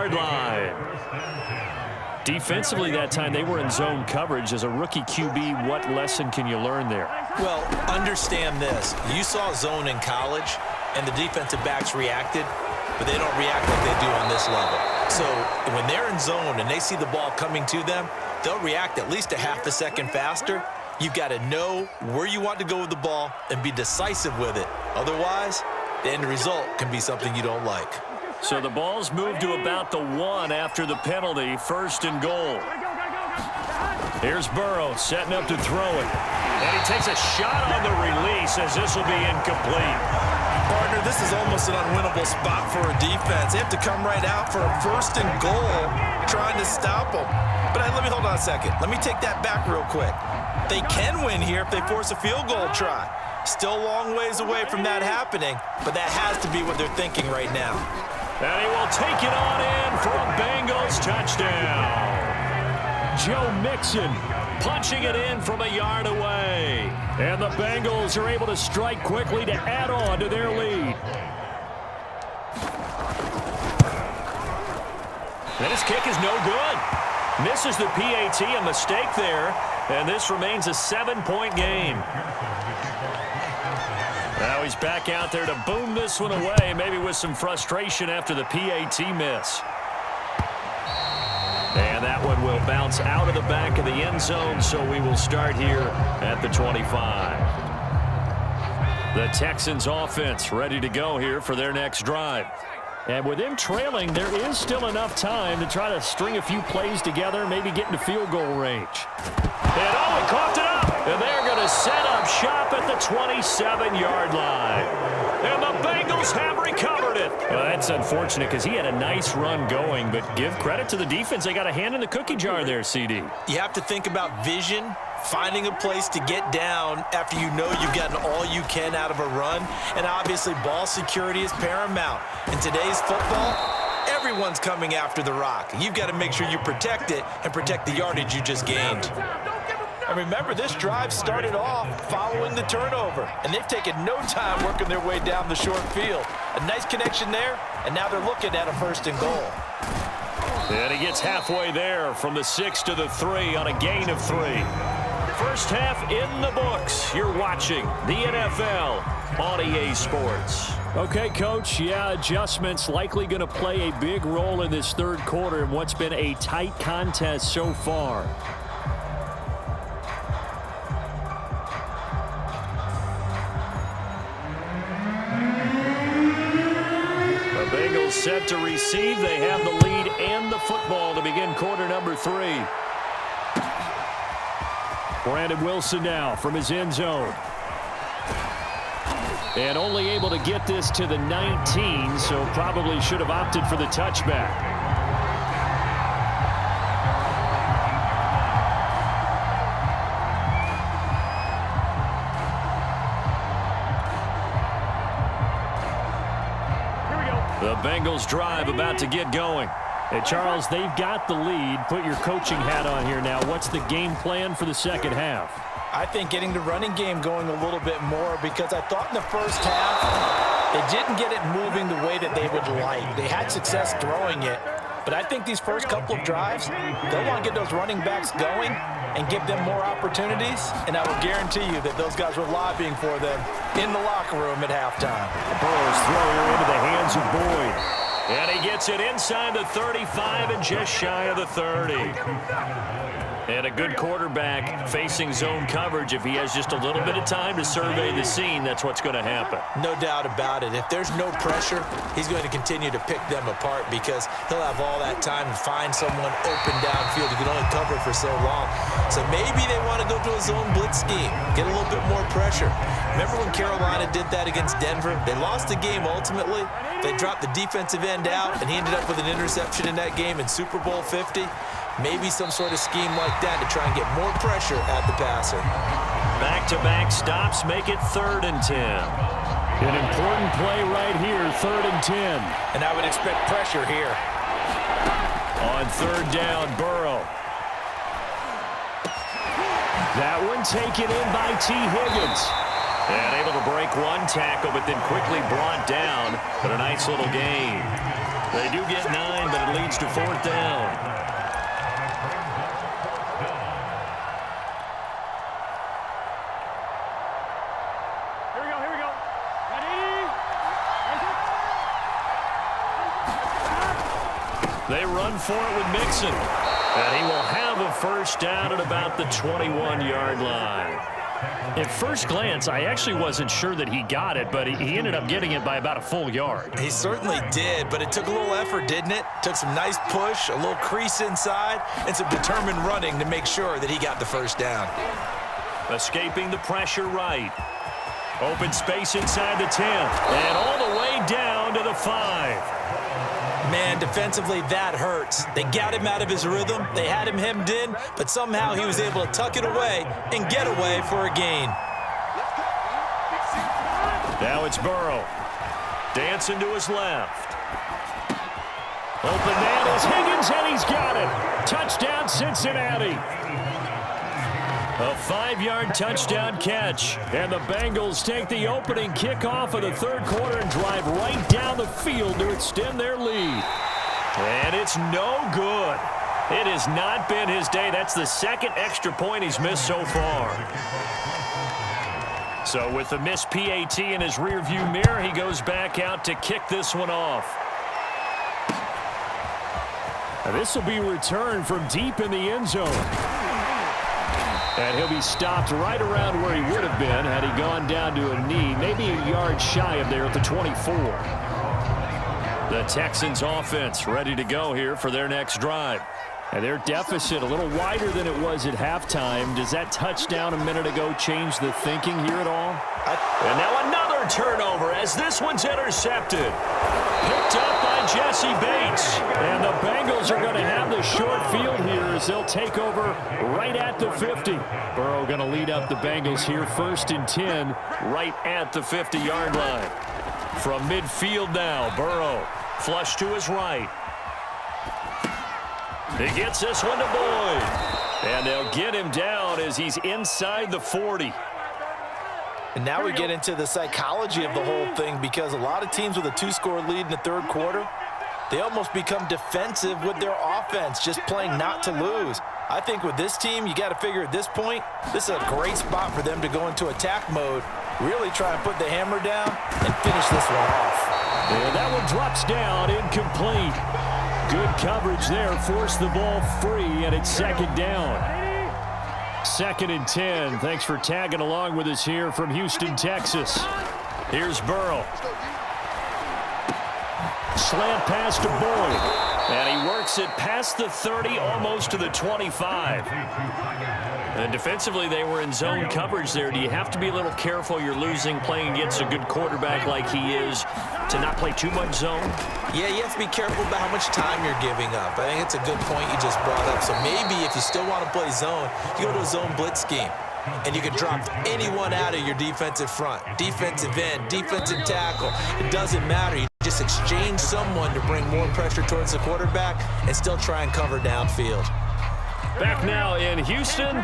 6-yard line. Defensively that time, they were in zone coverage. As a rookie QB, what lesson can you learn there? Well, understand this. You saw zone in college, and the defensive backs reacted, but they don't react like they do on this level. So when they're in zone and they see the ball coming to them, they'll react at least a half a second faster. You've got to know where you want to go with the ball and be decisive with it. Otherwise, the end result can be something you don't like. So the ball's moved to about the 1 after the penalty, 1st and goal. Here's Burrow setting up to throw it. And he takes a shot on the release as this will be incomplete. Partner, this is almost an unwinnable spot for a defense. They have to come right out for a 1st and goal trying to stop them. But let me hold on a second. Let me take that back real quick. They can win here if they force a field goal try. Still a long ways away from that happening, but that has to be what they're thinking right now. And he will take it on in for a Bengals touchdown. Joe Mixon punching it in from a yard away. And the Bengals are able to strike quickly to add on to their lead. And his kick is no good. Misses the PAT, a mistake there. And this remains a 7-point game. Now he's back out there to boom this one away, maybe with some frustration after the PAT miss. And that one will bounce out of the back of the end zone, so we will start here at the 25. The Texans offense ready to go here for their next drive. And with them trailing, there is still enough time to try to string a few plays together, maybe get into field goal range. And he coughed it up. And they're going to set up shop at the 27-yard line. And the Bengals have recovered it. Well, that's unfortunate because he had a nice run going, but give credit to the defense. They got a hand in the cookie jar there, CD. You have to think about vision, finding a place to get down after you know you've gotten all you can out of a run. And obviously, ball security is paramount. In today's football, everyone's coming after the rock. You've got to make sure you protect it and protect the yardage you just gained. And remember, this drive started off following the turnover, and they've taken no time working their way down the short field. A nice connection there, and now they're looking at a 1st and goal. And he gets halfway there from the 6 to the 3 on a gain of 3. First half in the books. You're watching the NFL on EA Sports. Okay, Coach, yeah, adjustments likely going to play a big role in this third quarter in what's been a tight contest so far. Bengals set to receive. They have the lead and the football to begin quarter number 3. Brandon Wilson now from his end zone. And only able to get this to the 19, so probably should have opted for the touchback. The Bengals drive about to get going. Hey, Charles, they've got the lead. Put your coaching hat on here now. What's the game plan for the second half? I think getting the running game going a little bit more, because I thought in the first half they didn't get it moving the way that they would like. They had success throwing it, but I think these first couple of drives, they'll want to get those running backs going and give them more opportunities, and I will guarantee you that those guys were lobbying for them in the locker room at halftime. Burrow's throw into the hands of Boyd. And he gets it inside the 35 and just shy of the 30. And a good quarterback facing zone coverage. If he has just a little bit of time to survey the scene, that's what's going to happen. No doubt about it. If there's no pressure, he's going to continue to pick them apart because he'll have all that time to find someone open downfield who can only cover for so long. So maybe they want to go to a zone blitz scheme, get a little bit more pressure. Remember when Carolina did that against Denver? They lost the game ultimately. They dropped the defensive end out, and he ended up with an interception in that game in Super Bowl 50. Maybe some sort of scheme like that to try and get more pressure at the passer. Back-to-back stops make it 3rd and 10. An important play right here, 3rd and 10. And I would expect pressure here. On 3rd down, Burrow. That one taken in by T. Higgins. And able to break one tackle, but then quickly brought down. But a nice little gain. They do get 9, but it leads to 4th down. They run for it with Mixon. And he will have a first down at about the 21-yard line. At first glance, I actually wasn't sure that he got it, but he ended up getting it by about a full yard. He certainly did, but it took a little effort, didn't it? Took some nice push, a little crease inside, and some determined running to make sure that he got the first down. Escaping the pressure right. Open space inside the 10. And all the way down to the 5. Man, defensively, that hurts. They got him out of his rhythm. They had him hemmed in, but somehow he was able to tuck it away and get away for a gain. Now it's Burrow. Dancing to his left. Open man is Higgins, and he's got it. Touchdown, Cincinnati. A 5-yard touchdown catch. And the Bengals take the opening kickoff of the third quarter and drive right down the field to extend their lead. And it's no good. It has not been his day. That's the second extra point he's missed so far. So with the missed PAT in his rearview mirror, he goes back out to kick this one off. And this will be returned from deep in the end zone. And he'll be stopped right around where he would have been had he gone down to a knee, maybe a yard shy of there at the 24. The Texans offense ready to go here for their next drive. And their deficit a little wider than it was at halftime. Does that touchdown a minute ago change the thinking here at all? And now another turnover as this one's intercepted. Picked up by Jesse Bates. And the Bengals are going to have the short field here as they'll take over right at the 50. Burrow going to lead up the Bengals here 1st and 10 right at the 50-yard line. From midfield now, Burrow flush to his right. He gets this one to Boyd. And they'll get him down as he's inside the 40. And now we get into the psychology of the whole thing, because a lot of teams with a 2-score lead in the third quarter, they almost become defensive with their offense, just playing not to lose. I think with this team, you got to figure at this point, this is a great spot for them to go into attack mode, really try and put the hammer down and finish this one off. And that one drops down, incomplete. Good coverage there, forced the ball free, and it's 2nd down. 2nd and 10. Thanks for tagging along with us here from Houston, Texas. Here's Burrow. Slant pass to Boyd. And he works it past the 30, almost to the 25. And defensively, they were in zone coverage there. Do you have to be a little careful? You're losing, playing against a good quarterback like he is, to not play too much zone? Yeah, you have to be careful about how much time you're giving up. I think it's a good point you just brought up. So maybe if you still want to play zone, you go to a zone blitz scheme. And you can drop anyone out of your defensive front. Defensive end, defensive tackle. It doesn't matter. You just exchange someone to bring more pressure towards the quarterback and still try and cover downfield. Back now in Houston.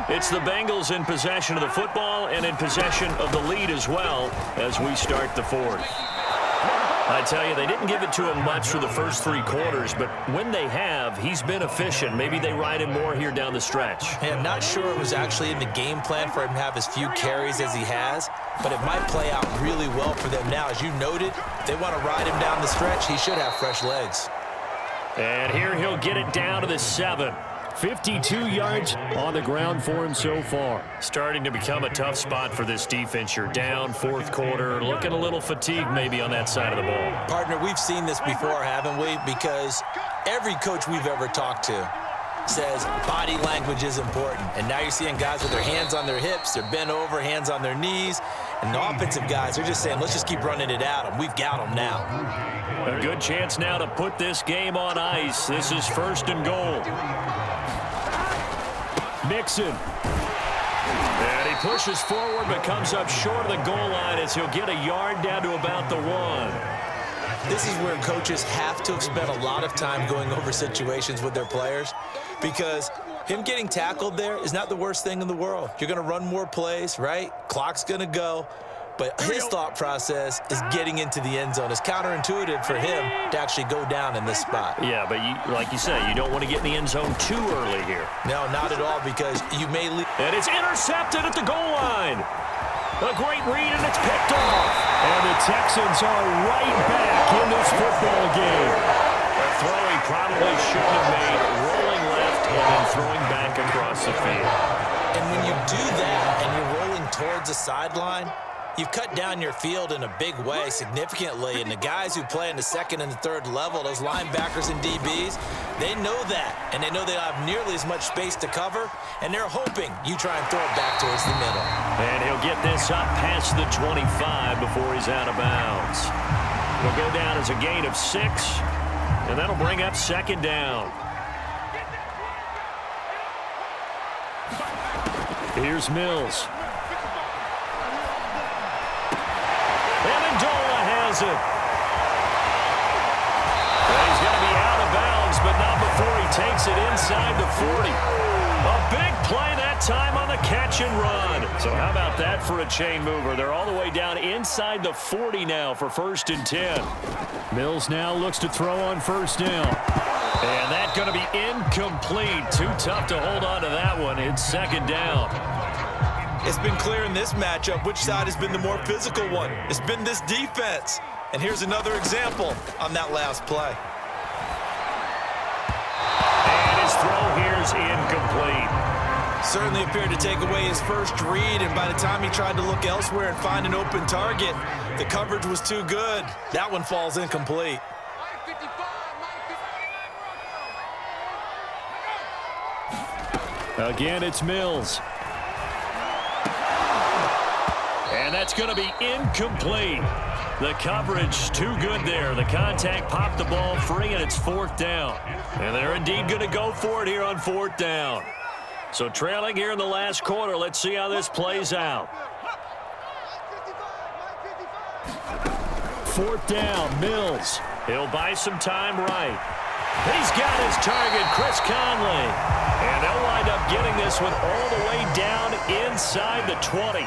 It's the Bengals in possession of the football and in possession of the lead as well as we start the 4th. I tell you, they didn't give it to him much for the first 3 quarters, but when they have, he's been efficient. Maybe they ride him more here down the stretch. Hey, I'm not sure it was actually in the game plan for him to have as few carries as he has, but it might play out really well for them now. As you noted, if they want to ride him down the stretch, he should have fresh legs. And here he'll get it down to the 7. 52 yards on the ground for him so far. Starting to become a tough spot for this defense. You're down 4th quarter, looking a little fatigued maybe on that side of the ball. Partner, we've seen this before, haven't we? Because every coach we've ever talked to says body language is important. And now you're seeing guys with their hands on their hips, they're bent over, hands on their knees. And the offensive guys are just saying, let's just keep running it at them. We've got them now. A good chance now to put this game on ice. This is 1st and goal. Mixon. And he pushes forward but comes up short of the goal line as he'll get a yard down to about the 1. This is where coaches have to spend a lot of time going over situations with their players, because him getting tackled there is not the worst thing in the world. You're going to run more plays, right? Clock's going to go. But his thought process is getting into the end zone. It's counterintuitive for him to actually go down in this spot. Yeah, but like you said, you don't want to get in the end zone too early here. No, not at all, because you may leave. And it's intercepted at the goal line. A great read, and it's picked off. And the Texans are right back in this football game. A throw he probably should have made, rolling left and then throwing back across the field. And when you do that and you're rolling towards the sideline, you've cut down your field in a big way, significantly. And the guys who play in the second and the third level, those linebackers and DBs, they know that. And they know they don't have nearly as much space to cover. And they're hoping you try and throw it back towards the middle. And he'll get this up past the 25 before he's out of bounds. It'll go down as a gain of 6. And that'll bring up second down. Here's Mills. Amendola has it. Well, he's going to be out of bounds, but not before he takes it inside the 40. A big play that time on the catch and run. So how about that for a chain mover? They're all the way down inside the 40 now for 1st and 10. Mills now looks to throw on 1st down. And that's going to be incomplete. Too tough to hold on to that one. It's 2nd down. It's been clear in this matchup which side has been the more physical one. It's been this defense. And here's another example on that last play. And his throw here's incomplete. Certainly appeared to take away his first read, and by the time he tried to look elsewhere and find an open target, the coverage was too good. That one falls incomplete. Again, it's Mills. And that's going to be incomplete. The coverage too good there. The contact popped the ball free, and it's 4th down. And they're indeed going to go for it here on 4th down. So trailing here in the last quarter. Let's see how this plays out. 4th down, Mills. He'll buy some time right. He's got his target, Chris Conley. And they'll wind up getting this one all the way down inside the 20.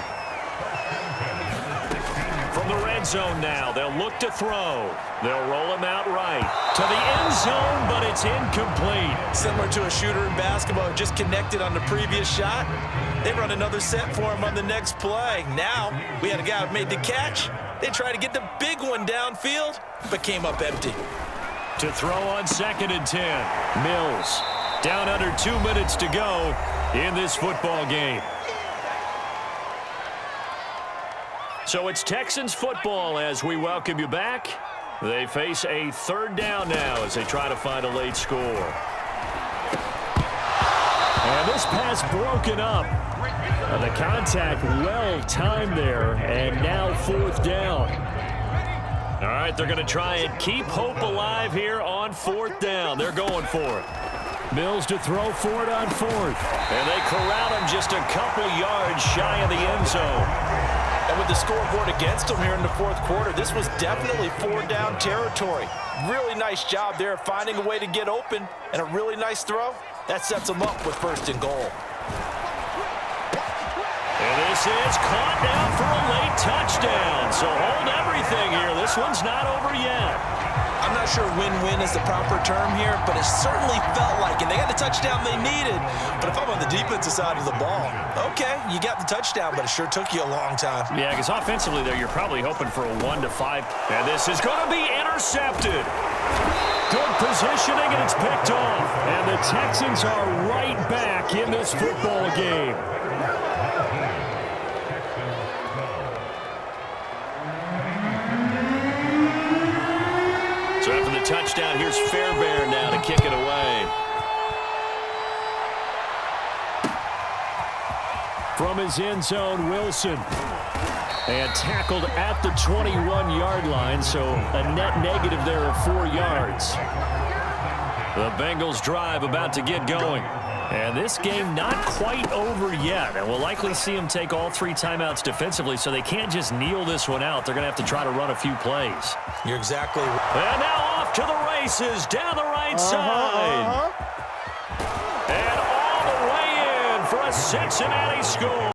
From the red zone now, they'll look to throw. They'll roll him out right to the end zone, but it's incomplete. Similar to a shooter in basketball, just connected on the previous shot. They run another set for him on the next play. Now, we had a guy who made the catch. They tried to get the big one downfield, but came up empty. To throw on 2nd and 10. Mills down under 2 minutes to go in this football game. So it's Texans football as we welcome you back. They face a 3rd down now as they try to find a late score. And this pass broken up. The contact well timed there, and now 4th down. All right, they're going to try and keep hope alive here on 4th down. They're going for it. Mills to throw for it on 4th. And they corral him just a couple yards shy of the end zone. And with the scoreboard against them here in the 4th quarter, this was definitely 4-down territory. Really nice job there finding a way to get open, and a really nice throw. That sets them up with 1st and goal. And this is caught down for a late touchdown. So hold everything here. This one's not over yet. I'm not sure win-win is the proper term here, but it certainly felt like it. They got the touchdown they needed. But if I'm on the defensive side of the ball, okay, you got the touchdown, but it sure took you a long time. Yeah, because offensively there, you're probably hoping for a 1-5. And this is going to be intercepted. Good positioning, and it's picked off. And the Texans are right back in this football game. So after the touchdown, here's Fairbairn now to kick it away. From his end zone, Wilson. And tackled at the 21-yard line, so a net negative there of 4 yards. The Bengals drive about to get going. And this game not quite over yet. And we'll likely see them take all 3 timeouts defensively, so they can't just kneel this one out. They're going to have to try to run a few plays. You're exactly right. And now off to the races down the right side. And all the way in for a Cincinnati score.